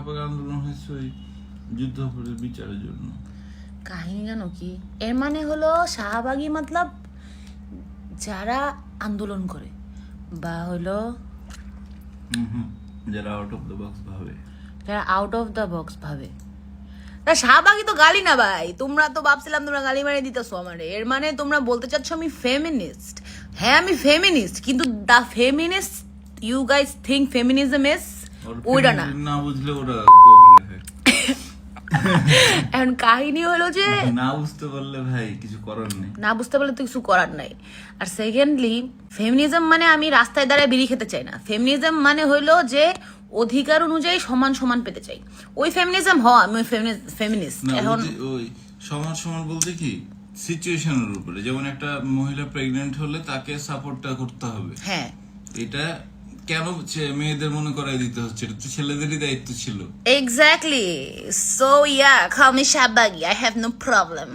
শাহবাগ আন্দোলন হয়েছে ওই যুদ্ধাপরাধের বিচারের জন্য। কাহিনী জানো কি? এর মানে হলো শাহবাগী মতলব যারা আন্দোলন করে বা হলো যারা আউট অফ দ্য বক্স ভাবে, যারা আউট অফ দ্য বক্স ভাবে। তা শাহবাগী তো গালি না ভাই, তোমরা তো ভাবছিলাম তোমরা গালি মারি দিতেছো আমারে। এর মানে তোমরা বলতে চাচ্ছ আমি ফেমিনিস্ট। হ্যাঁ আমি ফেমিনিস্ট, কিন্তু the feminist you guys think feminism is ওইটা না। না বুঝলে ওরা গোগলে হয়। এখন কাহিনী হলো যে না বুঝতে পারলে ভাই কিছু করার নেই। না বুঝতে পারলে তো কিছু করার নাই। আর সেকেন্ডলি ফেমিনিজম মানে আমি রাস্তায় দাঁড়ায় বিড়ি খেতে চাই না। ফেমিনিজম মানে হইলো যে অধিকার অনুযায়ী সমান সমান পেতে চাই, ওই ফেমিনিজম হয়। আমি ফেমিনিস্ট। না এখন ওই সমান সমান বলতে কি সিচুয়েশনের উপরে, যেমন একটা মহিলা প্রেগন্যান্ট হলে তাকে সাপোর্টটা করতে হবে। হ্যাঁ এটা কেন মেয়েদের মনে করাই দিতে হচ্ছে? এটা তো ছেলেদেরই দায়িত্ব ছিল। Exactly. So yeah, call me শাহবাগী, I have no problem.